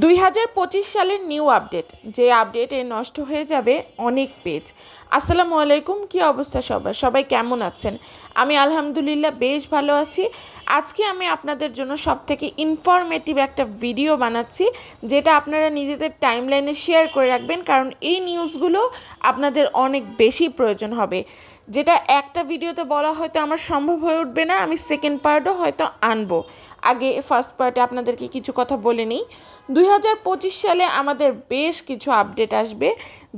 2025 সালের new update যে আপডেটে নষ্ট হয়ে যাবে অনেক পেজ। আসসালামু আলাইকুম, কি অবস্থা সবাই কেমন আছেন? আমি আলহামদুলিল্লাহ বেশ ভালো আছি। আজকে আমি আপনাদের জন্য সবথেকে ইনফরমেটিভ একটা ভিডিও বানাচ্ছি, যেটা আপনারা নিজেদের টাইমলাইনে শেয়ার করে রাখবেন, কারণ এই নিউজগুলো আপনাদের অনেক বেশি প্রয়োজন হবে। যেটা একটা ভিডিওতে বলা হয়তো আমার সম্ভব হয়ে উঠবে না, আমি সেকেন্ড পার্টও হয়তো আনবো। আগে ফার্স্ট পার্টে আপনাদেরকে কিছু কথা বলে নিই। 2025 সালে আমাদের বেশ কিছু আপডেট আসবে,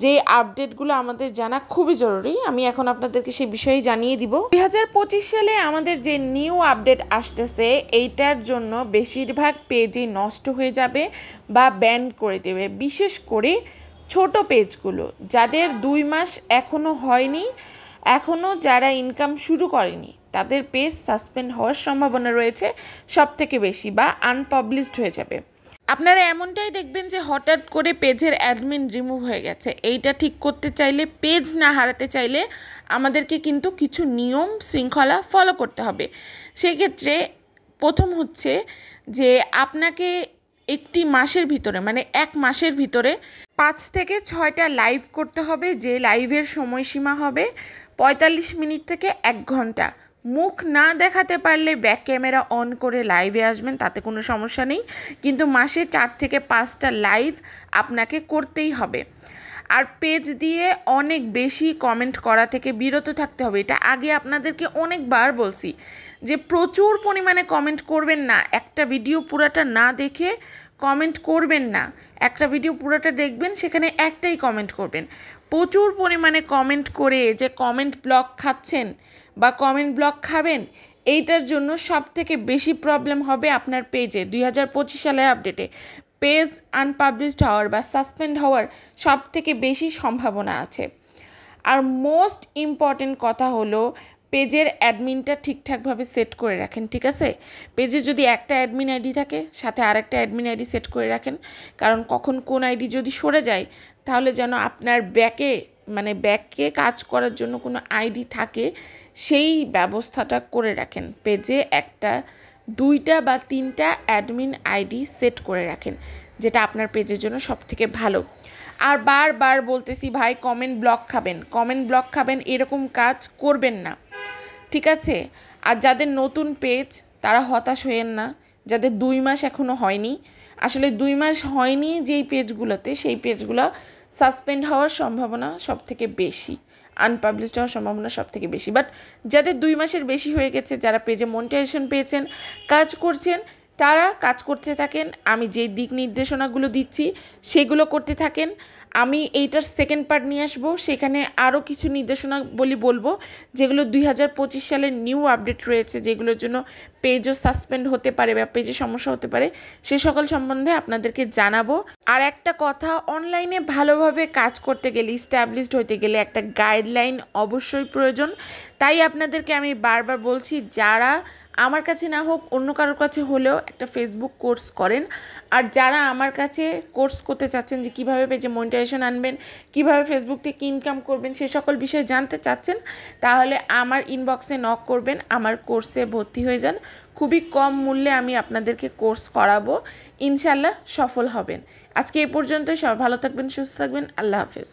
যে আপডেটগুলো আমাদের জানা খুবই জরুরি। আমি এখন আপনাদেরকে সেই বিষয়ে জানিয়ে দিব। 2025 সালে আমাদের যে নিউ আপডেট আসতেছে, এইটার জন্য বেশিরভাগ পেজই নষ্ট হয়ে যাবে বা ব্যান করে দেবে। বিশেষ করে ছোট পেজগুলো, যাদের 2 মাস এখনও হয়নি, এখনও যারা ইনকাম শুরু করেনি, তাদের পেজ সাসপেন্ড হওয়ার সম্ভাবনা রয়েছে সব থেকে বেশি, বা আনপাবলিশড হয়ে যাবে। আপনারা এমনটাই দেখবেন যে হঠাৎ করে পেজের অ্যাডমিন রিমুভ হয়ে গেছে। এইটা ঠিক করতে চাইলে, পেজ না হারাতে চাইলে আমাদেরকে কিন্তু কিছু নিয়ম শৃঙ্খলা ফলো করতে হবে। সেক্ষেত্রে প্রথম হচ্ছে যে আপনাকে একটি মাসের ভিতরে, মানে 1 মাসের ভিতরে 5 থেকে 6টা লাইভ করতে হবে, যে লাইভের সময়সীমা হবে 45 মিনিট থেকে 1 ঘন্টা। মুখ না দেখাতে পারলে ব্যাক ক্যামেরা অন করে লাইভে আসবেন, তাতে কোনো সমস্যা নেই, কিন্তু মাসে 4 থেকে 5টা লাইভ আপনাকে করতেই হবে। আর পেজ দিয়ে অনেক বেশি কমেন্ট করা থেকে বিরত থাকতে হবে। এটা আগে আপনাদেরকে অনেকবার বলছি যে প্রচুর পরিমাণে কমেন্ট করবেন না। একটা ভিডিও পুরাটা না দেখে কমেন্ট করবেন না। একটা ভিডিও পুরাটা দেখবেন, সেখানে একটাই কমেন্ট করবেন। প্রচুর পরিমাণে কমেন্ট করে যে কমেন্ট ব্লক খাচ্ছেন বা কমেন্ট ব্লক খাবেন, এইটার জন্য সব থেকে বেশি প্রবলেম হবে আপনার পেজে। 2025 সালের আপডেটে পেজ আনপাবলিশড হওয়ার বা সাসপেন্ড হওয়ার সব থেকে বেশি সম্ভাবনা আছে। আর মোস্ট ইম্পর্টেন্ট কথা হলো, পেজের অ্যাডমিনটা ঠিকঠাকভাবে সেট করে রাখেন, ঠিক আছে? পেজে যদি একটা অ্যাডমিন আইডি থাকে, সাথে আরেকটা অ্যাডমিন আইডি সেট করে রাখেন, কারণ কখন কোন আইডি যদি সরে যায়, তাহলে যেন আপনার ব্যাকে কাজ করার জন্য কোনো আইডি থাকে, সেই ব্যবস্থাটা করে রাখেন। পেজে 1টা 2টা বা 3টা অ্যাডমিন আইডি সেট করে রাখেন, যেটা আপনার পেজের জন্য সব থেকে ভালো। আর বারবার বলতেছি ভাই, কমেন্ট ব্লক খাবেন এরকম কাজ করবেন না, ঠিক আছে? আর যাদের নতুন পেজ, তারা হতাশ হয়েন না। যাদের 2 মাস এখনও হয়নি, আসলে 2 মাস হয়নি যেই পেজগুলোতে, সেই পেজগুলো সাসপেন্ড হওয়ার সম্ভাবনা সব থেকে বেশি, আনপাবলিশড হওয়ার সম্ভাবনা সব থেকে বেশি। বাট যাদের 2 মাসের বেশি হয়ে গেছে, যারা পেজে মনিটাইজেশন পেয়েছেন, কাজ করছেন, তারা কাজ করতে থাকেন। আমি যে দিক নির্দেশনাগুলো দিচ্ছি সেগুলো করতে থাকেন। আমি এইটার সেকেন্ড পার্ট নিয়ে আসবো, সেখানে আরও কিছু নির্দেশনা বলবো, যেগুলো 2025 সালের নিউ আপডেট রয়েছে, যেগুলোর জন্য পেজও সাসপেন্ড হতে পারে বা পেজে সমস্যা হতে পারে, সে সকল সম্বন্ধে আপনাদেরকে জানাবো। আর একটা কথা, অনলাইনে ভালোভাবে কাজ করতে গেলে, ইস্টাবলিশড হতে গেলে একটা গাইডলাইন অবশ্যই প্রয়োজন। তাই আপনাদেরকে আমি বারবার বলছি, যারা আমার কাছে না হোক অন্য কারোর কাছে হলেও একটা ফেসবুক কোর্স করেন। আর যারা আমার কাছে কোর্স করতে চাচ্ছেন যে কীভাবে পেজে মনিটাইজেশন আনবেন, কীভাবে ফেসবুক থেকে ইনকাম করবেন, সে সকল বিষয়ে জানতে চাচ্ছেন, তাহলে আমার ইনবক্সে নক করবেন, আমার কোর্সে ভর্তি হয়ে যান। খুবই কম মূল্যে আমি আপনাদেরকে কোর্স করাবো, ইনশাল্লাহ সফল হবেন। আজকে এ পর্যন্তই। সবাই ভালো থাকবেন, সুস্থ থাকবেন। আল্লাহ হাফেজ।